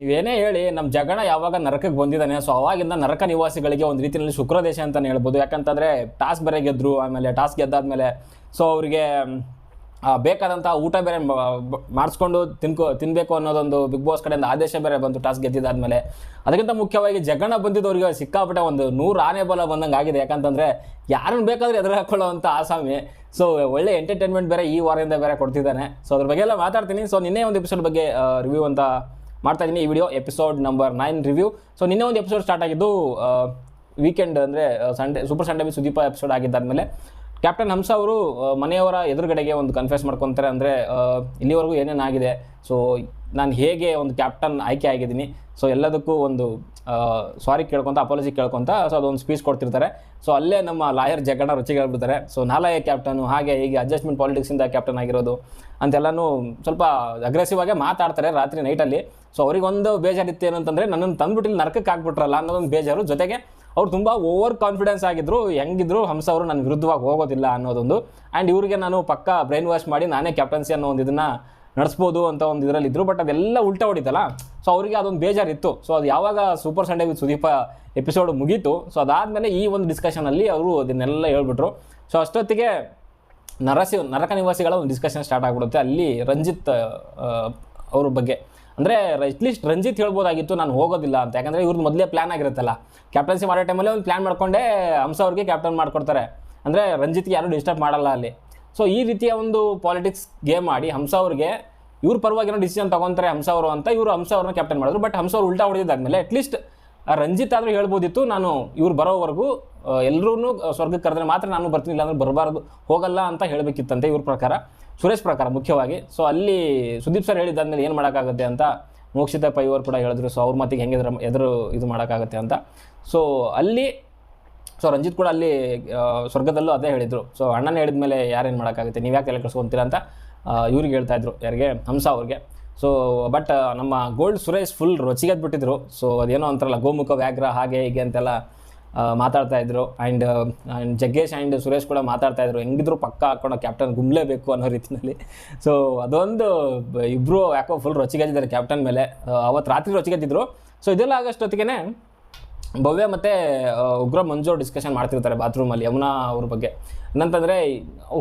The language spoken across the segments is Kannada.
ನೀವೇನೇ ಹೇಳಿ ನಮ್ಮ ಜಗಣ ಯಾವಾಗ ನರಕಕ್ಕೆ ಬಂದಿದ್ದಾನೆ, ಸೊ ಅವಾಗಿಂದ ನರಕ ನಿವಾಸಿಗಳಿಗೆ ಒಂದು ರೀತಿಯಲ್ಲಿ ಶುಕ್ರ ದೇಶ ಅಂತಲೇ ಹೇಳ್ಬೋದು. ಯಾಕಂತಂದರೆ ಟಾಸ್ಕ್ ಬೇರೆ ಗೆದ್ದರು, ಆಮೇಲೆ ಟಾಸ್ಕ್ ಗೆದ್ದಾದಮೇಲೆ ಸೊ ಅವರಿಗೆ ಬೇಕಾದಂಥ ಊಟ ಬೇರೆ ಮಾಡಿಸ್ಕೊಂಡು ತಿನ್ನಬೇಕು ಅನ್ನೋದೊಂದು ಬಿಗ್ ಬಾಸ್ ಕಡೆಯಿಂದ ಆದೇಶ ಬೇರೆ ಬಂತು ಟಾಸ್ಕ್ ಗೆದ್ದಿದ್ದಾದಮೇಲೆ. ಅದಕ್ಕಿಂತ ಮುಖ್ಯವಾಗಿ ಜಗಣ ಬಂದಿದ್ದವರಿಗೆ ಸಿಕ್ಕಾಪಟ್ಟೆ ಒಂದು 100 ಆನೆ ಬಲ ಬಂದಂಗೆ ಆಗಿದೆ. ಯಾಕಂತಂದರೆ ಯಾರನ್ನು ಬೇಕಾದರೂ ಎದುರು ಹಾಕೊಳ್ಳೋವಂಥ ಆಸಾಮಿ. ಸೊ ಒಳ್ಳೆ ಎಂಟರ್ಟೈನ್ಮೆಂಟ್ ಬೇರೆ ಈ ವಾರದಿಂದ ಬೇರೆ ಕೊಡ್ತಿದ್ದಾನೆ. ಸೊ ಅದ್ರ ಬಗ್ಗೆ ಎಲ್ಲ ಮಾತಾಡ್ತೀನಿ. ಸೊ ನಿನ್ನೆ ಒಂದು ಎಪಿಸೋಡ್ ಬಗ್ಗೆ ರಿವ್ಯೂ ಅಂತ ಮಾಡ್ತಾ ಇದ್ದೀನಿ. ಈ video episode number 9 review. So ನಿನ್ನೆ ಒಂದು ಎಪಿಸೋಡ್ ಸ್ಟಾರ್ಟ್ ಆಗಿದ್ದು ವೀಕೆಂಡ್ ಅಂದರೆ super Sunday with Sudeep episode ಆಗಿದ್ದಾದಮೇಲೆ ಕ್ಯಾಪ್ಟನ್ ಹಂಸ ಅವರು ಮನೆಯವರ ಎದುರುಗಡೆಗೆ ಒಂದು ಕನ್ಫ್ಯೂಸ್ ಮಾಡ್ಕೊತಾರೆ. ಅಂದರೆ ಇಲ್ಲಿವರೆಗೂ ಏನೇನಾಗಿದೆ, ಸೊ ನಾನು ಹೇಗೆ ಒಂದು ಕ್ಯಾಪ್ಟನ್ ಆಯ್ಕೆ ಆಗಿದ್ದೀನಿ, ಸೊ ಎಲ್ಲದಕ್ಕೂ ಒಂದು ಸಾರಿ ಕೇಳ್ಕೊತ ಅಪಾಲಜಿ ಕೇಳ್ಕೊತ ಸೊ ಅದೊಂದು ಸ್ಪೀಚ್ ಕೊಡ್ತಿರ್ತಾರೆ. ಸೊ ಅಲ್ಲೇ ನಮ್ಮ ಲಾಯರ್ ಜಗಣ ರುಚಿಗೆ ಹೇಳ್ಬಿಡ್ತಾರೆ. ಸೊ ನಾಲಾಯ ಕ್ಯಾಪ್ಟನು ಹಾಗೆ ಹೀಗೆ ಅಡ್ಜಸ್ಟ್ಮೆಂಟ್ ಪಾಲಿಟಿಕ್ಸಿಂದ ಕ್ಯಾಪ್ಟನ್ ಆಗಿರೋದು ಅಂತೆಲ್ಲನೂ ಸ್ವಲ್ಪ ಅಗ್ರೆಸಿವ್ ಆಗಿ ಮಾತಾಡ್ತಾರೆ ರಾತ್ರಿ ನೈಟಲ್ಲಿ. ಸೊ ಅವ್ರಿಗೊಂದು ಬೇಜಾರಿತ್ತು ಏನಂತಂದರೆ ನನ್ನನ್ನು ತಂದುಬಿಟ್ಟು ನರಕಕ್ಕೆ ಹಾಕ್ಬಿಟ್ರಲ್ಲ ಅನ್ನೋದೊಂದು ಬೇಜಾರು. ಜೊತೆಗೆ ಅವ್ರು ತುಂಬ ಓವರ್ ಕಾನ್ಫಿಡೆನ್ಸ್ ಆಗಿದ್ದರು. ಹೆಂಗಿದ್ರು ಹಂಸ ಅವರು ನನ್ನ ವಿರುದ್ಧವಾಗಿ ಹೋಗೋದಿಲ್ಲ ಅನ್ನೋದೊಂದು. ಆ್ಯಂಡ್ ಇವ್ರಿಗೆ ನಾನು ಪಕ್ಕ ಬ್ರೈನ್ ವಾಶ್ ಮಾಡಿ ನಾನೇ ಕ್ಯಾಪ್ಟನ್ಸಿ ಅನ್ನೋ ಒಂದು ಇದನ್ನು ನಡೆಸ್ಬೋದು ಅಂತ ಒಂದು ಇದರಲ್ಲಿದ್ದರು. ಬಟ್ ಅದೆಲ್ಲ ಉಲ್ಟಾ ಹೊಡಿತಲ್ಲ, ಸೊ ಅವರಿಗೆ ಅದೊಂದು ಬೇಜಾರಿತ್ತು. ಸೊ ಅದು ಯಾವಾಗ super Sunday with Sudeep episode ಮುಗೀತು, ಸೊ ಅದಾದಮೇಲೆ ಈ ಒಂದು ಡಿಸ್ಕಷನಲ್ಲಿ ಅವರು ಅದನ್ನೆಲ್ಲ ಹೇಳ್ಬಿಟ್ರು. ಸೊ ಅಷ್ಟೊತ್ತಿಗೆ ನರಕ ನಿವಾಸಿಗಳ ಒಂದು ಡಿಸ್ಕಷನ್ ಸ್ಟಾರ್ಟ್ ಆಗಿಬಿಡುತ್ತೆ. ಅಲ್ಲಿ ರಂಜಿತ್ ಅವ್ರ ಬಗ್ಗೆ ಅಂದರೆ ಅಟ್ಲೀಸ್ಟ್ ರಂಜಿತ್ ಹೇಳ್ಬೋದಾಗಿತ್ತು ನಾನು ಹೋಗೋದಿಲ್ಲ ಅಂತ. ಯಾಕಂದರೆ ಇವ್ರದ್ದು ಮೊದಲೇ ಪ್ಲ್ಯಾನ್ ಆಗಿರುತ್ತಲ್ಲ, ಕ್ಯಾಪ್ಟನ್ಸಿ ಮಾಡೋ ಟೈಮಲ್ಲಿ ಒಂದು ಪ್ಲ್ಯಾನ್ ಮಾಡ್ಕೊಂಡೇ ಹಂಸ ಅವ್ರಿಗೆ ಕ್ಯಾಪ್ಟನ್ ಮಾಡಿಕೊಡ್ತಾರೆ. ಅಂದರೆ ರಂಜಿತ್ಗೆ ಯಾರೂ ಡಿಸ್ಟರ್ಬ್ ಮಾಡಲ್ಲ ಅಲ್ಲಿ. ಸೊ ಈ ರೀತಿಯ ಒಂದು ಪಾಲಿಟಿಕ್ಸ್ ಗೇಮ್ ಮಾಡಿ ಹಂಸ ಅವ್ರಿಗೆ ಇವ್ರ ಪರವಾಗಿರೋ ಡಿಸಿಷನ್ ತೊಗೊತಾರೆ ಹಂಸ ಅವರು ಅಂತ ಇವರು ಹಂಸ ಅವ್ರನ್ನ ಕ್ಯಾಪ್ಟನ್ ಮಾಡಿದ್ರು. ಬಟ್ ಹಂಸ ಅವ್ರು ಉಲ್ಟಾ ಹೊಡೆದಿದ್ದಾದ್ಮೇಲೆ ಅಟ್ಲೀಸ್ಟ್ ರಂಜಿತ್ ಆದರೂ ಹೇಳ್ಬೋದಿತ್ತು ನಾನು ಇವ್ರು ಬರೋವರೆಗೂ ಎಲ್ಲರೂ ಸ್ವರ್ಗಕ್ಕೆ ಕರೆದ್ರೆ ಮಾತ್ರ ನಾನು ಬರ್ತೀನಿ, ಇಲ್ಲಾಂದ್ರೆ ಬರಬಾರ್ದು, ಹೋಗಲ್ಲ ಅಂತ ಹೇಳಬೇಕಿತ್ತಂತೆ ಇವ್ರ ಪ್ರಕಾರ, ಸುರೇಶ್ ಪ್ರಕಾರ ಮುಖ್ಯವಾಗಿ. ಸೊ ಅಲ್ಲಿ ಸುದೀಪ್ ಸರ್ ಹೇಳಿದ್ದಾದ್ಮೇಲೆ ಏನು ಮಾಡೋಕ್ಕಾಗುತ್ತೆ ಅಂತ ಮೋಕ್ಷಿತಾ ಪೈ ಅವರು ಕೂಡ ಹೇಳಿದ್ರು. ಸೊ ಅವ್ರ ಮಾತಿಗೆ ಹೆಂಗೆ ಎದುರು ಇದು ಮಾಡೋಕ್ಕಾಗುತ್ತೆ ಅಂತ. ಸೊ ಅಲ್ಲಿ ಸೊ ರಂಜಿತ್ ಕೂಡ ಅಲ್ಲಿ ಸ್ವರ್ಗದಲ್ಲೂ ಅದೇ ಹೇಳಿದರು. ಸೊ ಅಣ್ಣನೇ ಹೇಳಿದ ಮೇಲೆ ಯಾರೇನು ಮಾಡೋಕ್ಕಾಗುತ್ತೆ, ನೀವು ಯಾಕೆ ತಲೆ ಕೆಡಿಸ್ಕೊಂತೀರಾ ಅಂತ ಇವ್ರಿಗೆ ಹೇಳ್ತಾಯಿದ್ರು, ಯಾರಿಗೆ ಹಂಸ ಅವ್ರಿಗೆ. ಸೊ ಬಟ್ ನಮ್ಮ ಗೋಲ್ಡ್ ಸುರೇಶ್ ಫುಲ್ ರೊಚ್ಚಿಗೆದ್ಬಿಟ್ಟಿದ್ರು. ಸೊ ಅದೇನೋ ಅಂತಾರಲ್ಲ ಗೋಮುಖ ವ್ಯಾಘ್ರ ಹಾಗೆ ಹೀಗೆ ಅಂತೆಲ್ಲ ಮಾತಾಡ್ತಾಯಿದ್ರು. ಆ್ಯಂಡ್ ಜಗ್ಗೇಶ್ ಆ್ಯಂಡ್ ಸುರೇಶ್ ಕೂಡ ಮಾತಾಡ್ತಾಯಿದ್ರು, ಹೆಂಗಿದ್ರು ಪಕ್ಕ ಹಾಕ್ಕೊಂಡು ಕ್ಯಾಪ್ಟನ್ ಗುಮ್ಲೇಬೇಕು ಅನ್ನೋ ರೀತಿಯಲ್ಲಿ. ಸೊ ಅದೊಂದು ಇಬ್ಬರು ಯಾಕೋ ಫುಲ್ ರೊಚ್ಚಿಗೆದ್ದಿದ್ದಾರೆ ಕ್ಯಾಪ್ಟನ್ ಮೇಲೆ. ಅವತ್ತು ರಾತ್ರಿ ರೊಚ್ಚಿಗೆದ್ದಿದ್ರು. ಸೊ ಇದೆಲ್ಲ ಆಗೋಷ್ಟೊತ್ತಿಗೆ ಭವ್ಯ ಮತ್ತು ಉಗ್ರ ಮಂಜು ಡಿಸ್ಕಷನ್ ಮಾಡ್ತಿರ್ತಾರೆ ಬಾತ್ರೂಮಲ್ಲಿ ಯಮುನಾ ಅವ್ರ ಬಗ್ಗೆ. ಏನಂತಂದರೆ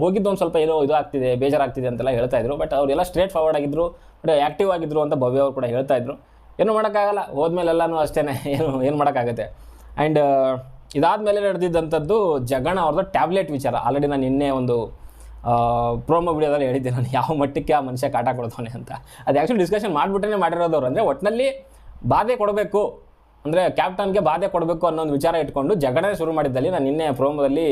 ಹೋಗಿದ್ದು ಒಂದು ಸ್ವಲ್ಪ ಏನೋ ಇದು ಆಗ್ತಿದೆ, ಬೇಜಾರಾಗ್ತಿದೆ ಅಂತೆಲ್ಲ ಹೇಳ್ತಾಯಿದ್ರು. ಬಟ್ ಅವರೆಲ್ಲ ಸ್ಟ್ರೇಟ್ ಫಾರ್ವರ್ಡ್ ಆಗಿದ್ದರು, ಬಟ್ ಆ್ಯಕ್ಟಿವ್ ಆಗಿದ್ದರು ಅಂತ ಭವ್ಯ ಅವರು ಕೂಡ ಹೇಳ್ತಾಯಿದ್ರು. ಏನೂ ಮಾಡೋಕ್ಕಾಗಲ್ಲ, ಹೋದ್ಮೇಲೆಲ್ಲನೂ ಅಷ್ಟೇ, ಏನು ಮಾಡೋಕ್ಕಾಗುತ್ತೆ. ಆ್ಯಂಡ್ ಇದಾದಮೇಲೆ ನಡೆದಿದ್ದಂಥದ್ದು ಜಗಣ ಅವ್ರದ್ದು ಟ್ಯಾಬ್ಲೆಟ್ ವಿಚಾರ. ಆಲ್ರೆಡಿ ನಾನು ನಿನ್ನೆ ಒಂದು ಪ್ರೋಮೋ ವಿಡಿಯೋದಲ್ಲಿ ಹೇಳಿದ್ದೆ ನಾನು ಯಾವ ಮಟ್ಟಕ್ಕೆ ಆ ಮನುಷ್ಯ ಕಾಟ ಕೊಡ್ತಾನೆ ಅಂತ. ಅದು ಆ್ಯಕ್ಚುಲಿ ಡಿಸ್ಕಷನ್ ಮಾಡಿಬಿಟ್ಟೇ ಮಾಡಿರೋದವ್ರು. ಅಂದರೆ ಒಟ್ಟಿನಲ್ಲಿ ಬಾಧೆ ಕೊಡಬೇಕು, ಅಂದರೆ ಕ್ಯಾಪ್ಟನ್ಗೆ ಬಾಧೆ ಕೊಡಬೇಕು ಅನ್ನೋ ಒಂದು ವಿಚಾರ ಇಟ್ಕೊಂಡು ಜಗಣನೇ ಶುರು ಮಾಡಿದ್ದಲ್ಲಿ ನಾನು ನಿನ್ನೆ ಪ್ರೋಮೋದಲ್ಲಿ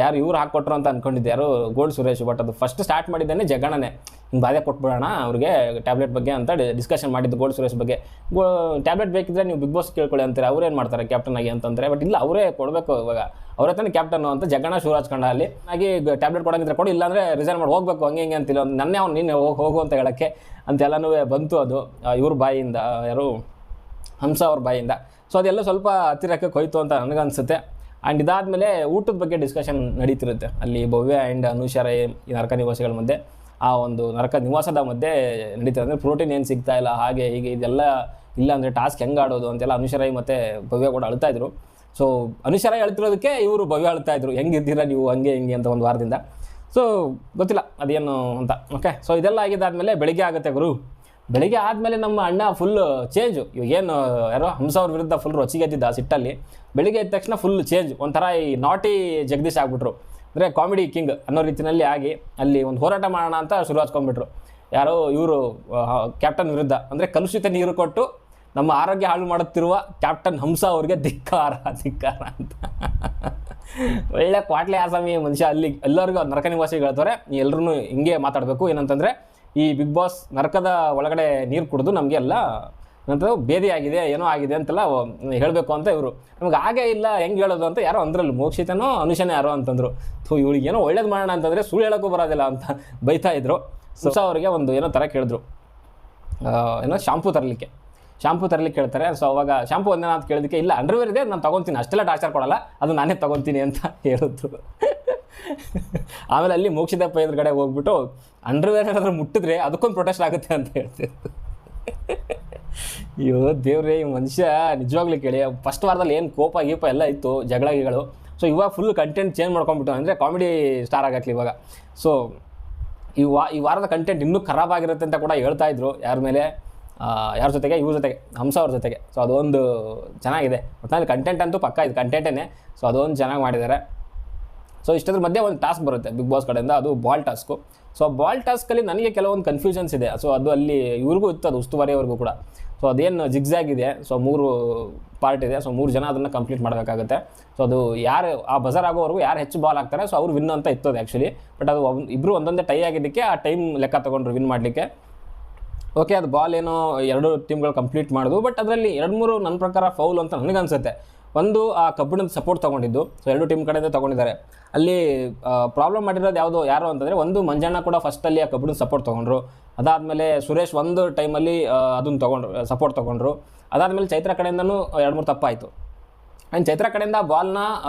ಯಾರು ಇವ್ರು ಹಾಕ್ಕೊಟ್ರು ಅಂತ ಅಂದ್ಕೊಂಡಿದ್ದೆ, ಯಾರು ಗೋಲ್ಡ್ ಸುರೇಶ್. ಬಟ್ ಅದು ಫಸ್ಟ್ ಸ್ಟಾರ್ಟ್ ಮಾಡಿದ್ದಾನೆ ಜಗಣನೇ, ಹಿಂಗೆ ಬಾಧೆ ಕೊಟ್ಬಿಡೋಣ ಅವ್ರಿಗೆ ಟ್ಯಾಬ್ಲೆಟ್ ಬಗ್ಗೆ ಅಂತ ಡಿಸ್ಕಷನ್ ಮಾಡಿದ್ದು ಗೋಲ್ಡ್ ಸುರೇಶ್ ಬಗ್ಗೆ. ಟ್ಯಾಬ್ಲೆಟ್ ಬೇಕಿದ್ರೆ ನೀವು ಬಿಗ್ ಬಾಸ್ ಕೇಳ್ಕೊಳ್ಳಿ ಅಂತಾರೆ, ಅವ್ರೇನು ಮಾಡ್ತಾರೆ ಕ್ಯಾಪ್ಟನ್ ಆಗಿ ಅಂತಂದರೆ. ಬಟ್ ಇಲ್ಲ, ಅವರೇ ಕೊಡಬೇಕು, ಇವಾಗ ಅವರೇ ತಾನೇ ಕ್ಯಾಪ್ಟನ್ನು ಅಂತ ಜಗಣ ಶುರು ಹಚ್ಕೊಂಡ. ಅಲ್ಲಿ ಹಾಗೆ ಟ್ಯಾಬ್ಲೆಟ್ ಕೊಡೋಂಗಿದ್ರೆ ಕೊಡಿ, ಇಲ್ಲಾಂದರೆ ರಿಸೈನ್ ಮಾಡಿ ಹೋಗಬೇಕು ಹಂಗೆ ಹಿಂಗೆ ಅಂತಿಲ್ಲ, ನನ್ನೇ ಅವ್ನು ನೀನು ಹೋಗು ಅಂತ ಹೇಳೋಕ್ಕೆ ಅಂತೆಲ್ಲನೂ ಬಂತು. ಅದು ಇವ್ರ ಬಾಯಿಯಿಂದ, ಯಾರು ಹಂಸ ಅವ್ರ ಬಾಯಿಯಿಂದ. ಸೊ ಅದೆಲ್ಲ ಸ್ವಲ್ಪ ಹತ್ತಿರಕ್ಕೆ ಹೋಯ್ತು ಅಂತ ನನಗನ್ಸುತ್ತೆ. ಆ್ಯಂಡ್ ಇದಾದಮೇಲೆ ಊಟದ ಬಗ್ಗೆ ಡಿಸ್ಕಷನ್ ನಡೀತಿರುತ್ತೆ ಅಲ್ಲಿ ಭವ್ಯ ಆ್ಯಂಡ್ ಅನುಷಾರ ಈ ನರಕ ನಿವಾಸಿಗಳ ಮಧ್ಯೆ, ಆ ಒಂದು ನರಕ ನಿವಾಸದ ಮಧ್ಯೆ ನಡೀತಿರುತ್ತೆ. ಅಂದರೆ ಪ್ರೋಟೀನ್ ಏನು ಸಿಗ್ತಾ ಇಲ್ಲ ಹಾಗೆ ಹೀಗೆ ಇದೆಲ್ಲ ಇಲ್ಲ ಅಂದರೆ ಟಾಸ್ಕ್ ಹೆಂಗೆ ಆಡೋದು ಅಂತೆಲ್ಲ ಅನುಷಾರಾಯಿ ಮತ್ತು ಭವ್ಯ ಕೂಡ ಅಳ್ತಾಯಿದ್ರು. ಸೊ ಅನುಷಾರಾಯಿ ಅಳ್ತಿರೋದಕ್ಕೆ ಇವರು ಭವ್ಯ ಅಳ್ತಾಯಿದ್ರು, ಹೆಂಗಿದ್ದೀರಾ ನೀವು ಹಂಗೆ ಹಿಂಗೆ ಅಂತ ಒಂದು ವಾರದಿಂದ. ಸೊ ಗೊತ್ತಿಲ್ಲ ಅದೇನು ಅಂತ. ಓಕೆ, ಸೊ ಇದೆಲ್ಲ ಆಗಿದ್ದಾದಮೇಲೆ ಬೆಳಿಗ್ಗೆ ಆಗುತ್ತೆ ಗುರು. ಬೆಳಿಗ್ಗೆ ಆದಮೇಲೆ ನಮ್ಮ ಅಣ್ಣ ಫುಲ್ ಚೇಂಜು. ಇವಾಗೇನು ಯಾರೋ ಹಂಸ ಅವ್ರ ವಿರುದ್ಧ ಫುಲ್ ರೊಚ್ಚಿಗೆದ್ದಿದ್ದ ಸಿಟ್ಟಲ್ಲಿ, ಬೆಳಿಗ್ಗೆ ಎದ್ದ ತಕ್ಷಣ ಫುಲ್ ಚೇಂಜ್, ಒಂಥರ ಈ ನಾಟಿ ಜಗದೀಶ್ ಆಗಿಬಿಟ್ರು. ಅಂದರೆ ಕಾಮಿಡಿ ಕಿಂಗ್ ಅನ್ನೋ ರೀತಿಯಲ್ಲಿ ಆಗಿ ಅಲ್ಲಿ ಒಂದು ಹೋರಾಟ ಮಾಡೋಣ ಅಂತ ಶುರು ಹಚ್ಕೊಂಡ್ಬಿಟ್ರು. ಯಾರೋ ಇವರು ಕ್ಯಾಪ್ಟನ್ ವಿರುದ್ಧ. ಅಂದರೆ ಕಲುಷಿತ ನೀರು ಕೊಟ್ಟು ನಮ್ಮ ಆರೋಗ್ಯ ಹಾಳು ಮಾಡುತ್ತಿರುವ ಕ್ಯಾಪ್ಟನ್ ಹಂಸ ಅವ್ರಿಗೆ ಧಿಕ್ಕಾರ ಅಂತ. ಒಳ್ಳೆ ಕ್ವಾಟ್ಲೆ ಆಸಾಮಿ ಮನುಷ್ಯ. ಅಲ್ಲಿ ಎಲ್ಲರಿಗೂ ನರಕ ನಿವಾಸಿಗಳು ಹೇಳ್ತಾರೆ, ಎಲ್ಲರೂ ಹಿಂಗೆ ಮಾತಾಡಬೇಕು. ಏನಂತಂದರೆ ಈ ಬಿಗ್ ಬಾಸ್ ನರಕದ ಒಳಗಡೆ ನೀರು ಕುಡಿದು ನಮಗೆಲ್ಲ ಏನಂತ ಬೇದಿ ಆಗಿದೆ, ಏನೋ ಆಗಿದೆ ಅಂತೆಲ್ಲ ಹೇಳಬೇಕು ಅಂತ ಇವರು. ನಮ್ಗೆ ಹಾಗೇ ಇಲ್ಲ, ಹೆಂಗೆ ಹೇಳೋದು ಅಂತ ಯಾರೋ ಅಂದ್ರಲ್ಲಿ, ಮೋಕ್ಷಿತನೋ ಅನುಷನೇ ಯಾರೋ ಅಂತಂದರು. ಇವಳಿಗೆ ಏನೋ ಒಳ್ಳೇದು ಮಾಡೋಣ ಅಂತಂದರೆ ಸುಳ್ಳು ಹೇಳೋಕ್ಕೂ ಬರೋದಿಲ್ಲ ಅಂತ ಬೈತಾ ಇದ್ರು. ಹಂಸ ಅವರಿಗೆ ಒಂದು ಏನೋ ಥರ ಕೇಳಿದ್ರು, ಏನೋ ಶಾಂಪೂ ತರಲಿಕ್ಕೆ ಹೇಳ್ತಾರೆ. ಸೊ ಅವಾಗ ಶಾಂಪೂ ಒಂದೇನ ಅಂತ ಕೇಳಿದಕ್ಕೆ, ಇಲ್ಲ ಅಂಡರ್ವೇರ್ ಇದೆ ನಾನು ತೊಗೊತೀನಿ, ಅಷ್ಟೆಲ್ಲ ಟಾರ್ಚರ್ ಕೊಡಲ್ಲ, ಅದು ನಾನೇ ತೊಗೊತೀನಿ ಅಂತ ಹೇಳಿದ್ರು. ಆಮೇಲೆ ಅಲ್ಲಿ ಮೋಕ್ಷಿತ ಪೈ ಎದುರುಗಡೆ ಹೋಗ್ಬಿಟ್ಟು ಅಂಡರ್ವೇರ್ ಏನಾದರೂ ಮುಟ್ಟಿದ್ರೆ ಅದಕ್ಕೊಂದು ಪ್ರೊಟೆಸ್ಟ್ ಆಗುತ್ತೆ ಅಂತ ಹೇಳ್ತಿದ್ರು. ಅಯ್ಯೋ ದೇವ್ರೇ, ಈ ಮನುಷ್ಯ ನಿಜವಾಗ್ಲೂ ಕೇಳಿ ಫಸ್ಟ್ ವಾರದಲ್ಲಿ ಏನು ಕೋಪ ಗೀಪ ಎಲ್ಲ ಇತ್ತು, ಜಗಳಗಳು. ಸೊ ಇವಾಗ ಫುಲ್ ಕಂಟೆಂಟ್ ಚೇಂಜ್ ಮಾಡ್ಕೊಂಡ್ಬಿಟ್ಟು, ಅಂದರೆ ಕಾಮಿಡಿ ಸ್ಟಾರ್ ಆಗಕ್ಕೆ ಇವಾಗ. ಸೊ ಈ ವಾರದ ಕಂಟೆಂಟ್ ಇನ್ನೂ ಖರಾಬ್ ಆಗಿರುತ್ತೆ ಅಂತ ಕೂಡ ಹೇಳ್ತಾ ಇದ್ರು. ಯಾರ ಮೇಲೆ, ಯಾರ ಜೊತೆಗೆ, ಇವ್ರ ಜೊತೆಗೆ, ಹಂಸ ಅವ್ರ ಜೊತೆಗೆ. ಸೊ ಅದೊಂದು ಚೆನ್ನಾಗಿದೆ. ಒಟ್ಟಿನಲ್ಲಿ ಕಂಟೆಂಟ್ ಅಂತೂ ಪಕ್ಕ ಇದು ಕಂಟೆಂಟೇ. ಸೊ ಅದೊಂದು ಚೆನ್ನಾಗಿ ಮಾಡಿದ್ದಾರೆ. ಸೊ ಇಷ್ಟದ್ರ ಮಧ್ಯೆ ಒಂದು ಟಾಸ್ಕ್ ಬರುತ್ತೆ ಬಿಗ್ ಬಾಸ್ ಕಡೆಯಿಂದ, ಅದು ಬಾಲ್ ಟಾಸ್ಕು. ಸೊ ಬಾಲ್ ಟಾಸ್ಕಲ್ಲಿ ನನಗೆ ಕೆಲವೊಂದು ಕನ್ಫ್ಯೂಷನ್ಸ್ ಇದೆ. ಸೊ ಅದು ಅಲ್ಲಿ ಇವ್ರಿಗೂ ಇತ್ತು, ಅದು ಉಸ್ತುವಾರಿಯವ್ರಿಗೂ ಕೂಡ. ಸೊ ಅದೇನು ಜಿಗ್ಸಾಗ್ ಇದೆ, ಸೊ 3 ಪಾರ್ಟ್ ಇದೆ. ಸೊ 3 ಜನ ಅದನ್ನು ಕಂಪ್ಲೀಟ್ ಮಾಡಬೇಕಾಗುತ್ತೆ. ಸೊ ಅದು ಯಾರು ಆ ಬಜರ್ ಆಗೋವರೆಗೂ ಯಾರು ಹೆಚ್ಚು ಬಾಲ್ ಹಾಕ್ತಾರೆ, ಸೊ ಅವ್ರು ವಿನ್ ಅಂತ ಇರ್ತದೆ ಆ್ಯಕ್ಚುಲಿ. ಬಟ್ ಅದು ಇಬ್ಬರು ಒಂದೊಂದೇ ಟೈ ಆಗಿದ್ದಕ್ಕೆ ಆ ಟೈಮ್ ಲೆಕ್ಕ ತೊಗೊಂಡ್ರು ವಿನ್ ಮಾಡಲಿಕ್ಕೆ. ಓಕೆ, ಅದು ಬಾಲ್ ಏನೋ 2 ಟೀಮ್ಗಳು ಕಂಪ್ಲೀಟ್ ಮಾಡೋದು. ಬಟ್ ಅದರಲ್ಲಿ 2-3 ನನ್ನ ಪ್ರಕಾರ ಫೌಲ್ ಅಂತ ನನಗನ್ಸುತ್ತೆ. ಒಂದು ಆ ಕಬ್ಬಿಣದ ಸಪೋರ್ಟ್ ತೊಗೊಂಡಿದ್ದು, ಸೊ 2 ಟೀಮ್ ಕಡೆಯಿಂದ ತೊಗೊಂಡಿದ್ದಾರೆ. ಅಲ್ಲಿ ಪ್ರಾಬ್ಲಮ್ ಮಾಡಿರೋದು ಯಾರು ಅಂತಂದರೆ, ಒಂದು ಮಂಜಣ್ಣ ಕೂಡ ಫಸ್ಟಲ್ಲಿ ಆ ಕಬ್ಬಿಣದ ಸಪೋರ್ಟ್ ತೊಗೊಂಡ್ರು. ಅದಾದಮೇಲೆ ಸುರೇಶ್ ಒಂದು ಟೈಮಲ್ಲಿ ಅದನ್ನು ತೊಗೊಂಡ್ರು, ಸಪೋರ್ಟ್ ತೊಗೊಂಡ್ರು. ಅದಾದಮೇಲೆ ಚೈತ್ರ ಕಡೆಯಿಂದನೂ 2-3 ತಪ್ಪಾಯಿತು. ಆ್ಯಂಡ್ ಚೈತ್ರ ಕಡೆಯಿಂದ ಬಾಲ್ನ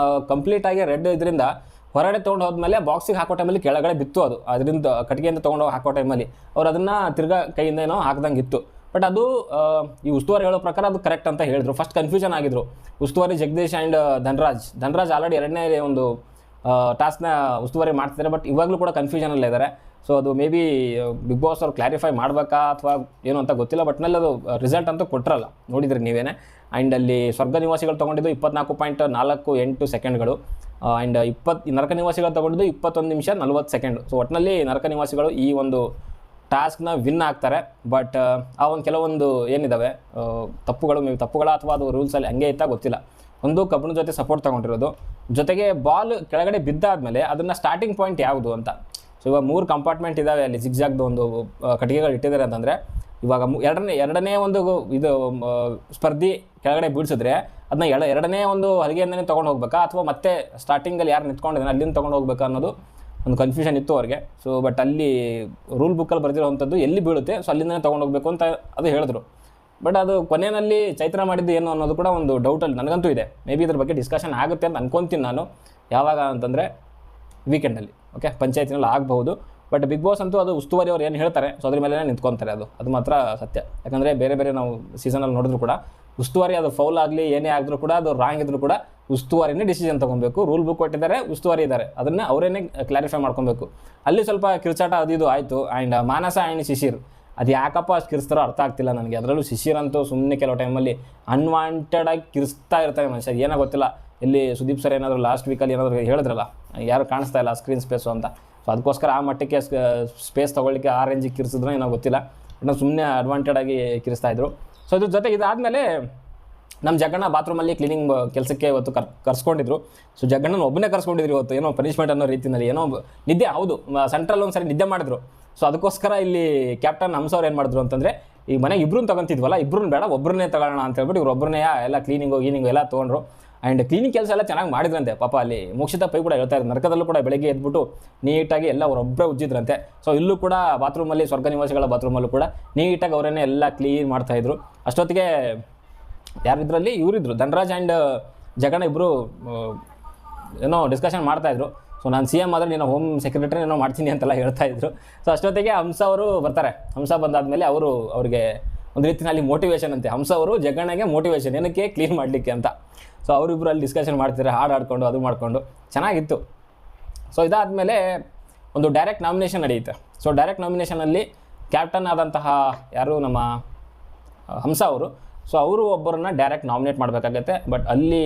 ಕಂಪ್ಲೀಟಾಗಿ ರೆಡ್ ಇದರಿಂದ ಹೊರಗಡೆ ತೊಗೊಂಡು ಹೋದ್ಮೇಲೆ ಬಾಕ್ಸಿಗೆ ಹಾಕೋ ಟೈಮಲ್ಲಿ ಕೆಳಗಡೆ ಬಿತ್ತು. ಅದು ಅದರಿಂದ ಕಟ್ಟಿಗೆಯಿಂದ ತೊಗೊಂಡು ಹಾಕೋ ಟೈಮಲ್ಲಿ ಅವ್ರು ಅದನ್ನು ತಿರ್ಗಾ ಕೈಯಿಂದ ಏನೋ ಹಾಕ್ದಂಗೆ ಇತ್ತು. ಬಟ್ ಅದು ಈ ಉಸ್ತುವಾರಿ ಹೇಳೋ ಪ್ರಕಾರ ಅದು ಕರೆಕ್ಟ್ ಅಂತ ಹೇಳಿದ್ರು. ಫಸ್ಟ್ ಕನ್ಫ್ಯೂಷನ್ ಆಗಿದ್ರು ಉಸ್ತುವಾರಿ ಜಗದೀಶ್ ಆ್ಯಂಡ್ ಧನ್ರಾಜ್ ಆಲ್ರೆಡಿ 2ನೇ ಒಂದು ಟಾಸ್ಕ್ನ ಉಸ್ತುವಾರಿ ಮಾಡ್ತಿದ್ದಾರೆ. ಬಟ್ ಇವಾಗಲೂ ಕೂಡ ಕನ್ಫ್ಯೂಷನಲ್ಲೇ ಇದ್ದಾರೆ. ಸೊ ಅದು ಮೇ ಬಿ ಬಿಗ್ ಬಾಸ್ ಅವ್ರು ಕ್ಲಾರಿಫೈ ಮಾಡಬೇಕಾ ಅಥವಾ ಏನು ಅಂತ ಗೊತ್ತಿಲ್ಲ. ಬಟ್ನಲ್ಲಿ ಅದು ರಿಸಲ್ಟ್ ಅಂತೂ ಕೊಟ್ಟರಲ್ಲ, ನೋಡಿದ್ರಿ ನೀವೇನೆ. ಆ್ಯಂಡ್ ಅಲ್ಲಿ ಸ್ವರ್ಗ ನಿವಾಸಿಗಳು ತೊಗೊಂಡಿದ್ದು 24.48 ಸೆಕೆಂಡ್ಗಳು. ಆ್ಯಂಡ್ ನರಕ ನಿವಾಸಿಗಳು ತೊಗೊಂಡಿದ್ದು 21 ನಿಮಿಷ 40 ಸೆಕೆಂಡ್. ಸೊ ಒಟ್ಟಿನಲ್ಲಿ ನರಕ ನಿವಾಸಿಗಳು ಈ ಒಂದು ಟಾಸ್ಕ್ನ ವಿನ್ ಆಗ್ತಾರೆ. ಬಟ್ ಆ ಒಂದು ಕೆಲವೊಂದು ಏನಿದ್ದಾವೆ ತಪ್ಪುಗಳ ಅಥವಾ ಅದು ರೂಲ್ಸಲ್ಲಿ ಹಂಗೆ ಇತ್ತಾ ಗೊತ್ತಿಲ್ಲ. ಒಂದು ಕಬ್ಬಿಣ ಜೊತೆ ಸಪೋರ್ಟ್ ತೊಗೊಂಡಿರೋದು, ಜೊತೆಗೆ ಬಾಲ್ ಕೆಳಗಡೆ ಬಿದ್ದಾದಮೇಲೆ ಅದನ್ನು ಸ್ಟಾರ್ಟಿಂಗ್ ಪಾಯಿಂಟ್ ಯಾವುದು ಅಂತ. ಸೊ ಇವಾಗ 3 ಕಂಪಾರ್ಟ್ಮೆಂಟ್ ಇದ್ದಾವೆ ಅಲ್ಲಿ ಜಿಗ್ಜಾಗ್ದು ಒಂದು ಕಟ್ಟಿಗೆಗಳು ಇಟ್ಟಿದ್ದಾರೆ ಅಂತಂದರೆ, ಇವಾಗ ಎರಡನೇ ಒಂದು ಇದು ಸ್ಪರ್ಧಿ ಕೆಳಗಡೆ ಬೀಳ್ಸಿದ್ರೆ ಅದನ್ನ ಎರಡನೇ ಒಂದು ಹಲಿಗೆಯಿಂದನೇ ತೊಗೊಂಡು ಹೋಗ್ಬೇಕಾ ಅಥವಾ ಮತ್ತೆ ಸ್ಟಾರ್ಟಿಂಗಲ್ಲಿ ಯಾರು ನಿಂತ್ಕೊಂಡಿದ್ದಾನೆ ಅಲ್ಲಿಂದ ತೊಗೊಂಡು ಹೋಗ್ಬೇಕಾ ಅನ್ನೋದು ಒಂದು ಕನ್ಫ್ಯೂಷನ್ ಇತ್ತು ಅವ್ರಿಗೆ. ಸೊ ಬಟ್ ಅಲ್ಲಿ ರೂಲ್ ಬುಕ್ಕಲ್ಲಿ ಬರೆದಿರೋವಂಥದ್ದು ಎಲ್ಲಿ ಬೀಳುತ್ತೆ ಸೊ ಅಲ್ಲಿಂದನೇ ತೊಗೊಂಡು ಹೋಗಬೇಕು ಅಂತ ಅದು ಹೇಳಿದ್ರು. ಬಟ್ ಅದು ಕೊನೆಯಲ್ಲಿ ಚೈತ್ರ ಮಾಡಿದ್ದು ಏನು ಅನ್ನೋದು ಕೂಡ ಒಂದು ಡೌಟಲ್ಲಿ ನನಗಂತೂ ಇದೆ. ಮೇ ಬಿ ಇದ್ರ ಬಗ್ಗೆ ಡಿಸ್ಕಷನ್ ಆಗುತ್ತೆ ಅಂತ ಅನ್ಕೊತೀನಿ ನಾನು. ಯಾವಾಗ ಅಂತಂದರೆ ವೀಕೆಂಡಲ್ಲಿ, ಓಕೆ, ಪಂಚಾಯತಿನಲ್ಲಿ ಆಗಬಹುದು. ಬಟ್ ಬಿಗ್ ಬಾಸ್ ಅಂತೂ ಅದು ಉಸ್ತುವಾರಿ ಅವ್ರು ಏನು ಹೇಳ್ತಾರೆ ಸೊ ಅದ್ರ ಮೇಲೆ ನಿಂತ್ಕೊತಾರೆ. ಅದು ಮಾತ್ರ ಸತ್ಯ. ಯಾಕಂದರೆ ಬೇರೆ ನಾವು ಸೀಸನಲ್ಲಿ ನೋಡಿದ್ರು ಕೂಡ ಉಸ್ತುವಾರಿ ಅದು ಫೌಲ್ ಆಗಲಿ ಏನೇ ಆಗಿದ್ರು ಕೂಡ ಅದು ರಾಂಗ್ ಇದ್ರೂ ಕೂಡ ಉಸ್ತುವಾರಿನೇ ಡಿಸಿಷನ್ ತೊಗೊಬೇಕು. ರೂಲ್ ಬುಕ್ ಕೊಟ್ಟಿದ್ದಾರೆ, ಉಸ್ತುವಾರಿ ಇದ್ದಾರೆ, ಅದನ್ನು ಅವರೇನೇ ಕ್ಲಾರಿಫೈ ಮಾಡ್ಕೊಬೇಕು. ಅಲ್ಲಿ ಸ್ವಲ್ಪ ಕಿರ್ಚಾಟ ಅದು ಆಯಿತು. ಆ್ಯಂಡ್ ಮಾನಸ ಆ್ಯಂಡ್ ಶಿಶಿರ್ ಅದು ಯಾಕಪ್ಪ ಅಷ್ಟು ಕಿರಿಸ್ತಾರೋ ಅರ್ಥ ಆಗ್ತಿಲ್ಲ ನನಗೆ. ಅದರಲ್ಲೂ ಶಿಶಿರ್ ಅಂತೂ ಸುಮ್ಮನೆ ಕೆಲವು ಟೈಮಲ್ಲಿ ಅನ್ವಾಂಟೆಡಾಗಿ ಕಿರಿಸ್ತಾ ಇರ್ತಾರೆ ಮನುಷ್ಯ, ಏನೋ ಗೊತ್ತಿಲ್ಲ. ಇಲ್ಲಿ ಸುದೀಪ್ ಸರ್ ಏನಾದರೂ ಲಾಸ್ಟ್ ವೀಕಲ್ಲಿ ಏನಾದರೂ ಹೇಳಿದ್ರಲ್ಲ, ಯಾರು ಕಾಣಿಸ್ತಾ ಇಲ್ಲ ಸ್ಕ್ರೀನ್ ಸ್ಪೇಸು ಅಂತ. ಸೊ ಅದಕ್ಕೋಸ್ಕರ ಆ ಮಟ್ಟಕ್ಕೆ ಸ್ಪೇಸ್ ತೊಗೊಳ್ಳಿಕ್ಕೆ ಆ ರೇಂಜಿಗೆ ಕಿರಿಸಿದ್ರೆ ಏನೋ ಗೊತ್ತಿಲ್ಲ. ಬಟ್ ನಾವು ಸುಮ್ಮನೆ ಅಡ್ವಾಂಟೆಡಾಗಿ ಕಿರಿಸ್ತಾಯಿದ್ರು. ಸೊ ಇದ್ರ ಜೊತೆಗೆ ಇದಾದಮೇಲೆ ನಮ್ಮ ಜಗ್ಗಣ್ಣ ಬಾತ್ರೂಮಲ್ಲಿ ಕ್ಲೀನಿಂಗ್ ಕೆಲಸಕ್ಕೆ ಇವತ್ತು ಕರ್ಸ್ಕೊಂಡಿದ್ರು. ಸೊ ಜಗ್ಗಣ್ಣನ ಒಬ್ಬನೇ ಕರ್ಸ್ಕೊಂಡಿದ್ರು ಇವತ್ತು, ಏನೋ ಪನಿಷ್ಮೆಂಟ್ ಅನ್ನೋ ರೀತಿಯಲ್ಲಿ. ಏನೋ ನಿದ್ದೆ, ಹೌದು, ಸೆಂಟ್ರಲ್ ಒಂದು ಸರಿ ನಿದ್ದೆ ಮಾಡಿದ್ರು. ಸೊ ಅದಕ್ಕೋಸ್ಕರ ಇಲ್ಲಿ ಕ್ಯಾಪ್ಟನ್ ಹಂಸ ಅವ್ರು ಏನು ಮಾಡಿದ್ರು ಅಂತಂದರೆ, ಈ ಮನೆಗೆ ಇಬ್ಬರನ್ನ ತೊಗೊತಿದ್ವಲ್ಲ, ಇಬ್ಬರನ್ನ ಬೇಡ ಒಬ್ಬರನ್ನೇ ತಗೊಳ್ಳೋಣ ಅಂತ ಹೇಳ್ಬಿಟ್ಟು ಇವ್ರು ಒಬ್ಬರನ್ನೇ ಎಲ್ಲ ಕ್ಲೀನಿಂಗು ಎಲ್ಲ ತೊಗೊಂಡ್ರು. ಆ್ಯಂಡ್ ಕ್ಲೀನಿಂಗ್ ಕೆಲಸ ಎಲ್ಲ ಚೆನ್ನಾಗಿ ಮಾಡಿದ್ರಂತೆ ಪಾಪ. ಅಲ್ಲಿ ಮೋಕ್ಷಿತಾ ಪೈ ಕೂಡ ಹೇಳ್ತಾ ಇದ್ರು, ನರಕದಲ್ಲೂ ಕೂಡ ಬೆಳಗ್ಗೆ ಎದ್ಬಿಟ್ಟು ನೀಟಾಗಿ ಎಲ್ಲ ಅವರೊಬ್ಬರೇ ಉಜ್ಜಿದ್ರಂತೆ. ಸೊ ಇಲ್ಲೂ ಕೂಡ ಬಾತ್ರೂಮಲ್ಲಿ ಸ್ವರ್ಗ ನಿವಾಸಿಗಳ ಬಾತ್ರೂಮಲ್ಲೂ ಕೂಡ ನೀಟಾಗಿ ಅವರನ್ನೇ ಎಲ್ಲ ಕ್ಲೀನ್ ಮಾಡ್ತಾಯಿದ್ರು. ಅಷ್ಟೊತ್ತಿಗೆ ಯಾರಿದ್ರಲ್ಲಿ ಇವರಿದ್ರು, ಧನ್ರಾಜ್ ಆ್ಯಂಡ್ ಜಗಣ್ಣ ಇಬ್ಬರು ಏನೋ ಡಿಸ್ಕಷನ್ ಮಾಡ್ತಾಯಿದ್ರು. ಸೊ ನಾನು CM ಆದರೆ ನೀನು ಹೋಮ್ ಸೆಕ್ರೆಟರಿ ಏನೋ ಮಾಡ್ತೀನಿ ಅಂತೆಲ್ಲ ಹೇಳ್ತಾಯಿದ್ರು. ಸೊ ಅಷ್ಟೊತ್ತಿಗೆ ಹಂಸ ಅವರು ಬರ್ತಾರೆ. ಹಂಸ ಬಂದಾದಮೇಲೆ ಅವ್ರಿಗೆ ಒಂದು ರೀತಿಯಲ್ಲಿ ಮೋಟಿವೇಶನ್ ಅಂತೆ. ಹಂಸ ಅವರು ಜಗಣ್ಣಗೆ ಮೋಟಿವೇಶನ್ ಏನಕ್ಕೆ ಕ್ಲೀನ್ ಮಾಡಲಿಕ್ಕೆ ಅಂತ. ಸೊ ಅವರಿಬ್ಬರು ಅಲ್ಲಿ ಡಿಸ್ಕಷನ್ ಮಾಡ್ತಿದ್ದಾರೆ, ಹಾಡು ಆಡ್ಕೊಂಡು ಅದು ಮಾಡಿಕೊಂಡು ಚೆನ್ನಾಗಿತ್ತು. ಸೊ ಇದಾದಮೇಲೆ ಒಂದು ಡೈರೆಕ್ಟ್ ನಾಮಿನೇಷನ್ ನಡೆಯುತ್ತೆ. ಸೊ ಡೈರೆಕ್ಟ್ ನಾಮಿನೇಷನಲ್ಲಿ ಕ್ಯಾಪ್ಟನ್ ಆದಂತಹ ಯಾರು ನಮ್ಮ ಹಂಸ ಅವರು, ಸೊ ಅವರು ಒಬ್ಬರನ್ನ ಡೈರೆಕ್ಟ್ ನಾಮಿನೇಟ್ ಮಾಡಬೇಕಾಗತ್ತೆ. ಬಟ್ ಅಲ್ಲಿ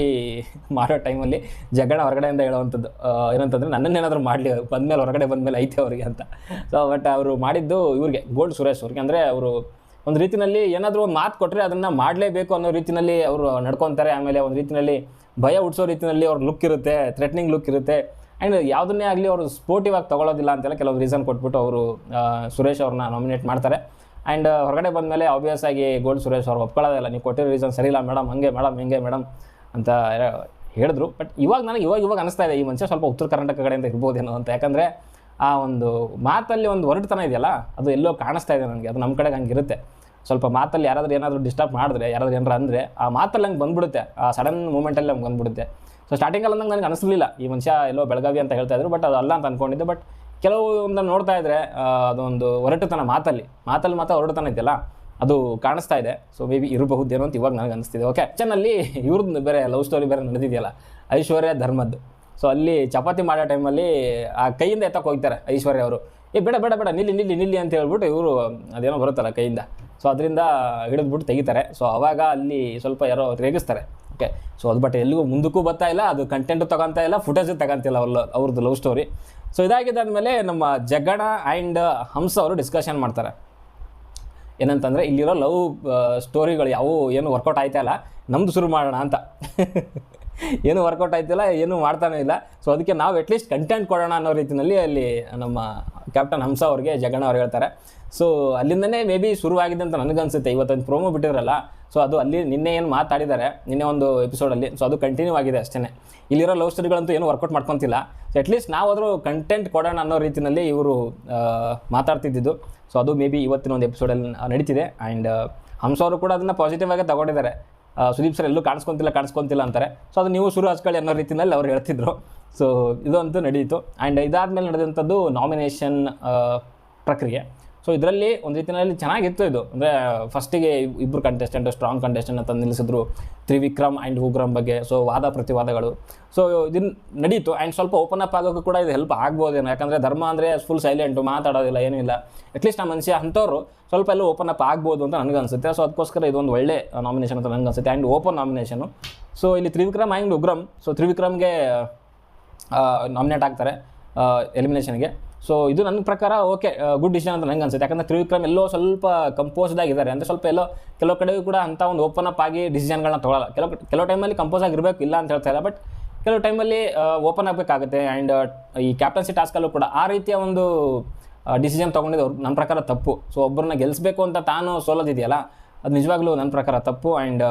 ಮಾಡೋ ಟೈಮಲ್ಲಿ ಜಗಣ್ಣ ಹೊರಗಡೆಯಿಂದ ಹೇಳೋವಂಥದ್ದು ಏನಂತಂದರೆ, ನನ್ನನ್ನೇನಾದರೂ ಮಾಡಲಿ ಬಂದಮೇಲೆ ಹೊರಗಡೆ ಬಂದಮೇಲೆ ಐತೆ ಅವರಿಗೆ ಅಂತ. ಸೊ ಬಟ್ ಅವರು ಮಾಡಿದ್ದು ಇವ್ರಿಗೆ, ಗೋಲ್ಡ್ ಸುರೇಶ್ ಅವ್ರಿಗೆ. ಅಂದರೆ ಅವರು ಒಂದು ರೀತಿಯಲ್ಲಿ ಏನಾದರೂ ಒಂದು ಮಾತು ಕೊಟ್ಟರೆ ಅದನ್ನು ಮಾಡಲೇಬೇಕು ಅನ್ನೋ ರೀತಿಯಲ್ಲಿ ಅವರು ನಡ್ಕೊತಾರೆ. ಆಮೇಲೆ ಒಂದು ರೀತಿಯಲ್ಲಿ ಭಯ ಹುಟ್ಟಿಸೋ ರೀತಿಯಲ್ಲಿ ಅವ್ರ ಲುಕ್ ಇರುತ್ತೆ, ಥ್ರೆಟ್ನಿಂಗ್ ಲುಕ್ ಇರುತ್ತೆ. ಆ್ಯಂಡ್ ಯಾವುದನ್ನೇ ಆಗಲಿ ಅವರು ಸ್ಪೋರ್ಟಿವ್ ಆಗಿ ತೊಗೊಳ್ಳೋದಿಲ್ಲ ಅಂತೆಲ್ಲ ಕೆಲವೊಂದು ರೀಸನ್ ಕೊಟ್ಬಿಟ್ಟು ಅವರು ಸುರೇಶ್ ಅವ್ರನ್ನ ನಾಮಿನೇಟ್ ಮಾಡ್ತಾರೆ. ಆ್ಯಂಡ್ ಹೊರಗಡೆ ಬಂದಮೇಲೆ ಆಬ್ವಿಯಸ್ ಆಗಿ ಗೋಲ್ಡ್ ಸುರೇಶ್ ಅವ್ರು ಒಪ್ಕೊಳ್ಳೋದಿಲ್ಲ, ನೀವು ಕೊಟ್ಟಿರೋ ರೀಸನ್ ಸರಿ ಇಲ್ಲ ಮೇಡಮ್, ಹಂಗೆ ಮೇಡಮ್ ಹಿಂಗೆ ಮೇಡಮ್ ಅಂತ ಹೇಳಿದ್ರು. ಬಟ್ ನನಗೆ ಇವಾಗ ಅನಿಸ್ತಾ ಇದೆ, ಈ ಮನುಷ್ಯ ಸ್ವಲ್ಪ ಉತ್ತರ ಕರ್ನಾಟಕ ಕಡೆಯಿಂದ ಇರ್ಬೋದೇನೋ ಅಂತ. ಯಾಕಂದರೆ ಆ ಒಂದು ಮಾತಲ್ಲಿ ಒಂದು ಹೊರಟುತನ ಇದೆಯಲ್ಲ, ಅದು ಎಲ್ಲೋ ಕಾಣಿಸ್ತಾ ಇದೆ ನನಗೆ. ಅದು ನಮ್ಮ ಕಡೆಗೆ ಹಂಗಿರುತ್ತೆ. ಸ್ವಲ್ಪ ಮಾತಲ್ಲಿ ಏನಾದರೂ ಡಿಸ್ಟರ್ಬ್ ಮಾಡಿದ್ರೆ, ಯಾರಾದರೂ ಏನಾರು ಅಂದರೆ ಆ ಮಾತಲ್ಲಿ ಹಂಗೆ ಬಂದುಬಿಡುತ್ತೆ, ಆ ಸಡನ್ ಮೂಮೆಂಟಲ್ಲಿ ಹಂಗೆ ಬಂದುಬಿಡುತ್ತೆ. ಸೊ ಸ್ಟಾರ್ಟಿಂಗಲ್ಲಿ ನನಗೆ ಅನಿಸಲಿಲ್ಲ ಈ ಮನುಷ್ಯ ಎಲ್ಲೋ ಬೆಳಗಾವಿ ಅಂತ ಹೇಳ್ತಾಯಿದ್ರು, ಬಟ್ ಅದು ಅಲ್ಲ ಅಂತ ಅಂದ್ಕೊಂಡಿದ್ದೆ. ಬಟ್ ಕೆಲವೊಂದನ್ನು ನೋಡ್ತಾ ಇದ್ದರೆ ಅದೊಂದು ಹೊರಟುತನ ಮಾತಲ್ಲಿ ಮಾತ್ರ ಹೊರಟುತನ ಇದೆಯಲ್ಲ, ಅದು ಕಾಣಿಸ್ತಾ ಇದೆ. ಸೊ ಮೇ ಬಿ ಇರಬಹುದೇನೋ ಅಂತ ಇವಾಗ ನನಗೆ ಅನಿಸ್ತಿದೆ. ಓಕೆ, ಕಿಚನಲ್ಲಿ ಇವ್ರದ್ದು ಬೇರೆ ಲವ್ ಸ್ಟೋರಿ ಬೇರೆ ನಡೆದಿದೆಯಲ್ಲ, ಐಶ್ವರ್ಯ ಧರ್ಮದ್ದು. ಸೊ ಅಲ್ಲಿ ಚಪಾತಿ ಮಾಡೋ ಟೈಮಲ್ಲಿ ಆ ಕೈಯಿಂದ ಎತ್ತಕ್ಕೆ ಹೋಗ್ತಾರೆ ಐಶ್ವರ್ಯ ಅವರು. ಬೇಡ ಬೇಡ ಬೇಡ ನಿಲ್ಲಿ ಅಂತ ಹೇಳ್ಬಿಟ್ಟು ಇವರು ಅದೇನೋ ಬರುತ್ತಲ್ಲ ಕೈಯಿಂದ, ಸೊ ಅದರಿಂದ ಹಿಡಿದ್ಬಿಟ್ಟು ತೆಗಿತಾರೆ. ಸೊ ಆವಾಗ ಅಲ್ಲಿ ಸ್ವಲ್ಪ ಯಾರೋ ರೇಗಿಸ್ತಾರೆ. ಓಕೆ, ಸೊ ಅದು ಬಟ್ ಎಲ್ಲಿಗೂ ಮುಂದಕ್ಕೂ ಬರ್ತಾ ಇಲ್ಲ, ಅದು ಕಂಟೆಂಟು ತಗೊತಾ ಇಲ್ಲ, ಫುಟೇಜು ತಗೊಂತಿಲ್ಲ ಅವ್ರದ್ದು ಲವ್ ಸ್ಟೋರಿ. ಸೊ ಇದಾಗಿದ್ದಾದಮೇಲೆ ನಮ್ಮ ಜಗಣ ಆ್ಯಂಡ್ ಹಂಸ ಅವರು ಡಿಸ್ಕಷನ್ ಮಾಡ್ತಾರೆ. ಏನಂತಂದರೆ ಇಲ್ಲಿರೋ ಲವ್ ಸ್ಟೋರಿಗಳು ಯಾವುವು ಏನು ವರ್ಕೌಟ್ ಆಯ್ತಾ ಇಲ್ಲ, ನಮ್ಮದು ಶುರು ಮಾಡೋಣ ಅಂತ. ಏನು ವರ್ಕೌಟ್ ಆಯ್ತಿಲ್ಲ, ಏನು ಮಾಡ್ತಾನೆ ಇಲ್ಲ. ಸೊ ಅದಕ್ಕೆ ನಾವು ಅಟ್ಲೀಸ್ಟ್ ಕಂಟೆಂಟ್ ಕೊಡೋಣ ಅನ್ನೋ ರೀತಿಯಲ್ಲಿ ಅಲ್ಲಿ ನಮ್ಮ ಕ್ಯಾಪ್ಟನ್ ಹಂಸ ಅವ್ರಿಗೆ ಜಗಣ ಅವ್ರು ಹೇಳ್ತಾರೆ. ಸೊ ಅಲ್ಲಿಂದನೇ ಮೇ ಬಿ ಶುರುವಾಗಿದೆ ಅಂತ ನನಗನ್ಸುತ್ತೆ. ಇವತ್ತೊಂದು ಪ್ರೋಮೋ ಬಿಟ್ಟಿರಲ್ಲ, ಸೊ ಅದು ಅಲ್ಲಿ ನಿನ್ನೆ ಏನು ಮಾತಾಡಿದ್ದಾರೆ ನಿನ್ನೆ ಒಂದು ಎಪಿಸೋಡಲ್ಲಿ, ಸೊ ಅದು ಕಂಟಿನ್ಯೂ ಆಗಿದೆ ಅಷ್ಟೇ. ಇಲ್ಲಿರೋ ಲವ್ ಸ್ಟೋರಿಗಳಂತೂ ಏನು ವರ್ಕೌಟ್ ಮಾಡ್ಕೊತಿಲ್ಲ. ಸೊ ಅಟ್ಲೀಸ್ಟ್ ನಾವಾದರೂ ಕಂಟೆಂಟ್ ಕೊಡೋಣ ಅನ್ನೋ ರೀತಿಯಲ್ಲಿ ಇವರು ಮಾತಾಡ್ತಿದ್ದು. ಸೊ ಅದು ಮೇ ಬಿ ಇವತ್ತಿನ ಒಂದು ಎಪಿಸೋಡಲ್ಲಿ ನಡೀತಿದೆ. ಆ್ಯಂಡ್ ಹಂಸ ಅವರು ಕೂಡ ಅದನ್ನು ಪಾಸಿಟಿವ್ ಆಗಿ ತಗೊಂಡಿದ್ದಾರೆ. ಸುದೀಪ್ ಸರ್ ಎಲ್ಲೂ ಕಾಣಿಸ್ಕೊಂತಿಲ್ಲ ಅಂತಾರೆ. ಸೊ ಅದು ನೀವು ಶುರು ಹಚ್ಕೊಳ್ಳಿ ಅನ್ನೋ ರೀತಿಯಲ್ಲಿ ಅವ್ರು ಹೇಳ್ತಿದ್ರು. ಸೊ ಇದಂತೂ ನಡೀತು. ಆ್ಯಂಡ್ ಇದಾದಮೇಲೆ ನಡೆದಂಥದ್ದು ನಾಮಿನೇಷನ್ ಪ್ರಕ್ರಿಯೆ. ಸೊ ಇದರಲ್ಲಿ ಒಂದು ರೀತಿಯಲ್ಲಿ ಚೆನ್ನಾಗಿತ್ತು ಇದು. ಅಂದರೆ ಫಸ್ಟಿಗೆ ಇಬ್ಬರು ಸ್ಟ್ರಾಂಗ್ ಕಂಟೆಸ್ಟೆಂಟ್ ಅಂತ ನಿಲ್ಲಿಸಿದ್ರು, ತ್ರಿವಿಕ್ರಮ್ ಆ್ಯಂಡ್ ಉಗ್ರಮ್ ಬಗ್ಗೆ. ಸೊ ವಾದ ಪ್ರತಿವಾದಗಳು ಸೊ ಇದನ್ನು ನಡೀತು. ಆ್ಯಂಡ್ ಸ್ವಲ್ಪ ಓಪನ್ ಅಪ್ ಆಗೋಕ್ಕೂ ಕೂಡ ಇದು ಹೆಲ್ಪ್ ಆಗ್ಬೋದೇನೋ. ಯಾಕಂದರೆ ಧರ್ಮ ಅಂದರೆ ಫುಲ್ ಸೈಲೆಂಟು, ಮಾತಾಡೋದಿಲ್ಲ, ಏನೂ ಇಲ್ಲ. ಅಟ್ಲೀಸ್ಟ್ ಆ ಮನುಷ್ಯ ಅಂಥವ್ರು ಸ್ವಲ್ಪ ಎಲ್ಲ ಓಪನ್ ಅಪ್ ಆಗ್ಬೋದು ಅಂತ ನನಗನ್ಸುತ್ತೆ. ಸೊ ಅದಕ್ಕೋಸ್ಕರ ಇದೊಂದು ಒಳ್ಳೆ ನಾಮಿನೇಷನ್ ಅಂತ ನನಗನ್ಸುತ್ತೆ. And open nomination. ಸೊ ಇಲ್ಲಿ ತ್ರಿವಿಕ್ರಮ್ ಆ್ಯಂಡ್ ಉಗ್ರಮ್. ಸೊ ತ್ರಿವಿಕ್ರಮ್ಗೆ ನಾಮಿನೇಟ್ ಆಗ್ತಾರೆ ಎಲಿಮಿನೇಷನ್ಗೆ. ಸೊ ಇದು ನನ್ನ ಪ್ರಕಾರ ಓಕೆ, ಗುಡ್ ಡಿಸಿಷನ್ ಅಂತ ನಂಗೆ ಅನ್ಸುತ್ತೆ. ಯಾಕಂದರೆ ತ್ರಿವಿಕ್ರಮ್ ಎಲ್ಲೋ ಸ್ವಲ್ಪ ಕಂಪೋಸ್ಡ್ ಆಗಿದ್ದಾರೆ. ಅಂದರೆ ಸ್ವಲ್ಪ ಎಲ್ಲೋ ಕೆಲವು ಕಡೆಗೂ ಕೂಡ ಅಂಥ ಒಂದು ಓಪನ್ ಅಪ್ ಆಗಿ ಡಿಸಿಷನ್ಗಳನ್ನ ತೊಗೊಳ್ಳಲ್ಲ. ಕೆಲವು ಟೈಮಲ್ಲಿ ಕಂಪೋಸ್ ಆಗಿರಬೇಕು, ಇಲ್ಲ ಅಂತ ಹೇಳ್ತಾ ಇಲ್ಲ. ಬಟ್ ಕೆಲವು ಟೈಮಲ್ಲಿ ಓಪನ್ ಆಗಬೇಕಾಗುತ್ತೆ. ಆ್ಯಂಡ್ ಈ ಕ್ಯಾಪ್ಟನ್ಸಿ ಟಾಸ್ಕಲ್ಲೂ ಕೂಡ ಆ ರೀತಿಯ ಒಂದು ಡಿಸಿಷನ್ ತೊಗೊಂಡಿದ್ದು ನನ್ನ ಪ್ರಕಾರ ತಪ್ಪು. ಸೊ ಒಬ್ಬರನ್ನ ಗೆಲ್ಲಿಸಬೇಕು ಅಂತ ತಾನು ಸೋಲೋದಿದೆಯಲ್ಲ, ಅದು ನಿಜವಾಗ್ಲೂ ನನ್ನ ಪ್ರಕಾರ ತಪ್ಪು. ಆ್ಯಂಡ್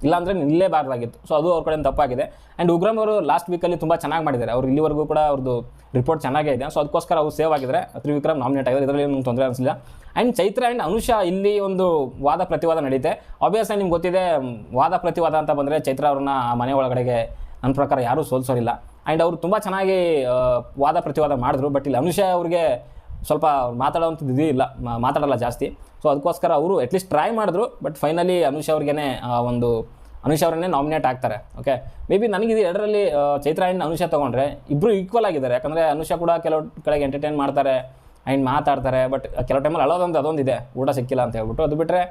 ಇಲ್ಲಾಂದರೆ ನಿಲ್ಲೇಬಾರ್ದಾಗಿತ್ತು. ಸೊ ಅದು ಅವ್ರ ಕಡೆಯಿಂದ ತಪ್ಪಾಗಿದೆ. ಆ್ಯಂಡ್ ಉಗ್ರಮ್ ಅವರು ಲಾಸ್ಟ್ ವೀಕಲ್ಲಿ ತುಂಬ ಚೆನ್ನಾಗಿ ಮಾಡಿದ್ದಾರೆ. ಅವ್ರು ಇಲ್ಲಿವರೆಗೂ ಕೂಡ ಅವ್ರದ್ದು ರಿಪೋರ್ಟ್ ಚೆನ್ನಾಗೇ ಇದೆ. ಸೊ ಅದಕ್ಕೋಸ್ಕರ ಅವ್ರು ಸೇವ್ ಆಗಿದ್ದಾರೆ. ತ್ರಿವಿಕ್ರಮ್ ನಾಮಿನೇಟ್ ಆಗಿದ್ದಾರೆ, ಇದರಲ್ಲಿ ಏನು ತೊಂದರೆ ಅನಿಸಿಲ್ಲ. ಆ್ಯಂಡ್ ಚೈತ್ರ ಆ್ಯಂಡ್ ಅನುಷಾ ಇಲ್ಲಿ ಒಂದು ವಾದ ಪ್ರತಿವಾದ ನಡೀತೆ. ಆಬ್ವಿಯಸ್ಲಿ ನಿಮ್ಗೆ ಗೊತ್ತಿದೆ, ವಾದ ಪ್ರತಿವಾದ ಅಂತ ಬಂದರೆ ಚೈತ್ರ ಅವ್ರನ್ನ ಮನೆ ಒಳಗಡೆಗೆ ನನ್ನ ಪ್ರಕಾರ ಯಾರೂ ಸೋಲಿಸೋರಿಲ್ಲ. ಆ್ಯಂಡ್ ಅವರು ತುಂಬ ಚೆನ್ನಾಗಿ ವಾದ ಪ್ರತಿವಾದ ಮಾಡಿದ್ರು. ಬಟ್ ಇಲ್ಲಿ ಅನುಷಾ ಅವ್ರಿಗೆ ಸ್ವಲ್ಪ ಮಾತಾಡೋವಂಥದ್ದು ಇದು ಇಲ್ಲ, ಮಾತಾಡಲ್ಲ ಜಾಸ್ತಿ. ಸೊ ಅದಕ್ಕೋಸ್ಕರ ಅವರು ಅಟ್ಲೀಸ್ಟ್ ಟ್ರೈ ಮಾಡಿದ್ರು. ಬಟ್ ಫೈನಲಿ ಅನುಷಾ ಅವ್ರನ್ನೇ ನಾಮಿನೇಟ್ ಆಗ್ತಾರೆ. ಓಕೆ, ಮೇ ಬಿ ನನಗಿದು ಎರಡರಲ್ಲಿ ಚೈತ್ರ ಆ್ಯಂಡ್ ಅನುಷಾ ತೊಗೊಂಡ್ರೆ ಇಬ್ಬರು ಈಕ್ವಲ್ ಆಗಿದ್ದಾರೆ. ಯಾಕಂದರೆ ಅನುಷಾ ಕೂಡ ಕೆಲವು ಕಡೆಗೆ ಎಂಟರ್ಟೈನ್ ಮಾಡ್ತಾರೆ ಆ್ಯಂಡ್ ಮಾತಾಡ್ತಾರೆ. ಬಟ್ ಕೆಲವು ಟೈಮಲ್ಲಿ ಅದೊಂದಿದೆ, ಊಟ ಸಿಕ್ಕಿಲ್ಲ ಅಂತ ಹೇಳ್ಬಿಟ್ಟು. ಅದು ಬಿಟ್ಟರೆ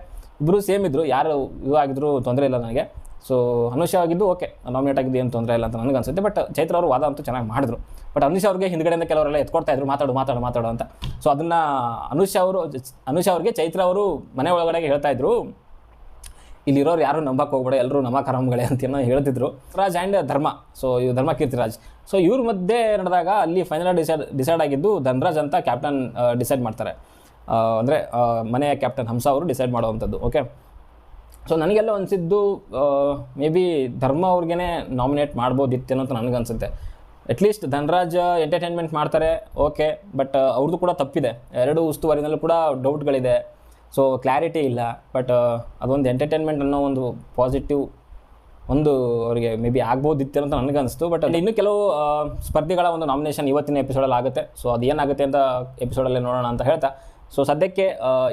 ಇಬ್ಬರು ಸೇಮ್ ಇದ್ದರು, ಯಾರು ಇದು ಆಗಿದ್ರು ತೊಂದರೆ ಇಲ್ಲ ನನಗೆ. ಸೊ ಅನುಷಾ ಆಗಿದ್ದು ಓಕೆ, ನಾಮಿನೇಟ್ ಆಗಿದ್ದು ಏನು ತೊಂದರೆ ಇಲ್ಲ ಅಂತ ನನಗೆ ಅನಿಸುತ್ತೆ. ಬಟ್ ಚೈತ್ರ ಅವರು ವಾದ ಅಂತೂ ಚೆನ್ನಾಗಿ ಮಾಡಿದ್ರು. ಬಟ್ ಅನುಷಾ ಅವ್ರಿಗೆ ಹಿಂದ್ಗಡೆಯಿಂದ ಕೆಲವರೆಲ್ಲ ಎತ್ಕೊಡ್ತಾ ಇದ್ರು, ಮಾತಾಡು ಅಂತ. ಸೊ ಅದನ್ನು ಅನುಷಾ ಅವ್ರಿಗೆ ಚೈತ್ರ ಅವರು ಮನೆ ಒಳಗಡೆಗೆ ಹೇಳ್ತಾ ಇದ್ರು, ಇಲ್ಲಿರೋರು ಯಾರು ನಂಬಕ್ಕೆ ಹೋಗ್ಬೇಡ, ಎಲ್ಲರೂ ನಮಕರಮ್ಗಳೇ ಅಂತ ಏನೋ ಹೇಳ್ತಿದ್ರು. ರಾಜ್ ಆ್ಯಂಡ್ ಧರ್ಮ, ಸೊ ಇವು ಧರ್ಮ ಕೀರ್ತಿರಾಜ್. ಸೊ ಇವ್ರ ಮಧ್ಯೆ ನಡೆದಾಗ ಅಲ್ಲಿ ಫೈನಲ್ ಡಿಸೈಡ್ ಆಗಿದ್ದು ಧನ್ರಾಜ್ ಅಂತ ಕ್ಯಾಪ್ಟನ್ ಡಿಸೈಡ್ ಮಾಡ್ತಾರೆ. ಅಂದರೆ ಮನೆಯ ಕ್ಯಾಪ್ಟನ್ ಹಂಸ ಅವರು ಡಿಸೈಡ್ ಮಾಡುವಂಥದ್ದು. ಓಕೆ, ಸೊ ನನಗೆಲ್ಲ ಅನಿಸಿದ್ದು ಮೇ ಬಿ ಧರ್ಮ ಅವ್ರಿಗೇ ನಾಮಿನೇಟ್ ಮಾಡ್ಬೋದಿತ್ತೇನೋ ಅಂತ ನನಗನ್ಸುತ್ತೆ. ಅಟ್ಲೀಸ್ಟ್ ಧನ್ರಾಜ್ ಎಂಟರ್ಟೈನ್ಮೆಂಟ್ ಮಾಡ್ತಾರೆ, ಓಕೆ. ಬಟ್ ಅವ್ರದ್ದು ಕೂಡ ತಪ್ಪಿದೆ. ಎರಡು ಉಸ್ತುವಾರಿನಲ್ಲೂ ಕೂಡ ಡೌಟ್ಗಳಿದೆ. ಸೊ ಕ್ಲಾರಿಟಿ ಇಲ್ಲ. ಬಟ್ ಅದೊಂದು ಎಂಟರ್ಟೈನ್ಮೆಂಟ್ ಅನ್ನೋ ಒಂದು ಪಾಸಿಟಿವ್ ಒಂದು ಅವರಿಗೆ ಮೇ ಬಿ ಆಗ್ಬೋದಿತ್ತು ಅಂತ ನನಗನ್ನಿಸ್ತು. ಬಟ್ ಇನ್ನೂ ಕೆಲವು ಸ್ಪರ್ಧಿಗಳ ಒಂದು ನಾಮಿನೇಷನ್ ಇವತ್ತಿನ ಎಪಿಸೋಡಲ್ಲಿ ಆಗುತ್ತೆ. ಸೊ ಅದು ಏನಾಗುತ್ತೆ ಅಂತ ಎಪಿಸೋಡಲ್ಲೇ ನೋಡೋಣ ಅಂತ ಹೇಳ್ತಾ, ಸೊ ಸದ್ಯಕ್ಕೆ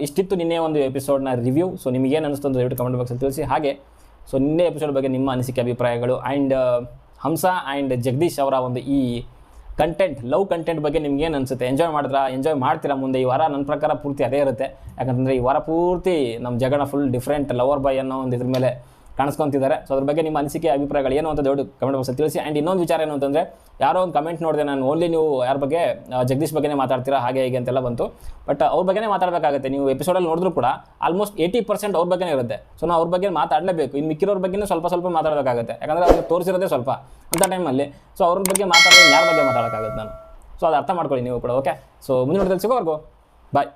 ಇಷ್ಟಿತ್ತು ನಿನ್ನೆ ಒಂದು ಎಪಿಸೋಡ್ನ ರಿವ್ಯೂ. ಸೊ ನಿಮಗೇನು ಅನಿಸ್ತು ಅಂತ ದಯವಿಟ್ಟು ಕಮೆಂಟ್ ಬಾಕ್ಸಲ್ಲಿ ತಿಳಿಸಿ. ಹಾಗೆ ಸೊ ನಿನ್ನೆ ಎಪಿಸೋಡ್ ಬಗ್ಗೆ ನಿಮ್ಮ ಅನಿಸಿಕೆ ಅಭಿಪ್ರಾಯಗಳು ಆ್ಯಂಡ್ ಹಂಸ ಆ್ಯಂಡ್ ಜಗದೀಶ್ ಅವರ ಒಂದು ಈ ಲವ್ ಕಂಟೆಂಟ್ ಬಗ್ಗೆ ನಿಮ್ಗೇನು ಅನಿಸುತ್ತೆ? ಎಂಜಾಯ್ ಮಾಡ್ತೀರಾ ಮುಂದೆ? ಈ ವಾರ ನನ್ನ ಪ್ರಕಾರ ಪೂರ್ತಿ ಅದೇ ಇರುತ್ತೆ. ಯಾಕಂತಂದರೆ ಈ ವಾರ ಪೂರ್ತಿ ನಮ್ಮ ಜಗಣ ಫುಲ್ ಡಿಫ್ರೆಂಟ್ ಲವರ್ ಬಾಯ್ ಅನ್ನೋ ಒಂದು ಇದ್ರ ಮೇಲೆ ಕಾಣಿಸ್ಕೊತಿದ್ದಾರೆ. ಸೊ ಅದ್ರ ಬಗ್ಗೆ ನಿಮ್ಮ ಅನಿಸಿಕೆ ಅಭಿಪ್ರಾಯಗಳು ಏನು ಅಂತ ದೊಡ್ಡ ಕಮೆಂಟ್ ಬಾಕ್ಸಲ್ಲಿ ತಿಳಿಸಿ. ಆ್ಯಂಡ್ ಇನ್ನೊಂದು ವಿಚಾರ ಏನು ಅಂತಂದರೆ, ಯಾರೋ ಒಂದು ಕಮೆಂಟ್ ನೋಡಿದೆ ನಾನು, ಓನ್ಲಿ ನೀವು ಯಾರ ಬಗ್ಗೆ ಜಗದೀಶ್ ಬಗ್ಗೆನೇ ಮಾತಾಡ್ತೀರಾ ಹಾಗೆ ಹೀಗೆ ಅಂತೆಲ್ಲ ಬಂತು. ಬಟ್ ಅವ್ರ ಬಗ್ಗೆನೇ ಮಾತಾಡಬೇಕಾಗುತ್ತೆ. ನೀವು ಎಪಿಸೋಡಲ್ಲಿ ನೋಡಿದ್ರು ಕೂಡ ಆಲ್ಮೋಸ್ಟ್ 80% ಅವ್ರ ಬಗ್ಗೆನೇ ಇರುತ್ತೆ. ಸೊ ನಾವು ಅವ್ರ ಬಗ್ಗೆ ಮಾತಾಡಲೇಬೇಕು. ಇನ್ನು ಮಿಕ್ಕಿರೋರ ಬಗ್ಗೆನೇ ಸ್ವಲ್ಪ ಮಾತಾಡಬೇಕಾಗುತ್ತೆ. ಯಾಕಂದರೆ ಅವ್ರಿಗೆ ತೋರಿಸಿರೋದೇ ಸ್ವಲ್ಪ ಅಂಥ ಟೈಮಲ್ಲಿ. ಸೊ ಅವ್ರ ಬಗ್ಗೆ ಮಾತಾಡೋದು ಯಾರ ಬಗ್ಗೆ ಮಾತಾಡೋಕ್ಕಾಗುತ್ತೆ ನಾನು? ಸೊ ಅದು ಅರ್ಥ ಮಾಡ್ಕೊಳ್ಳಿ ನೀವು ಕೂಡ. ಓಕೆ, ಸೊ ಮುಂದಿನ ನೋಡಿದಲ್ಲಿ ಸಿಗೋವರೆಗೂ ಬಾಯ್.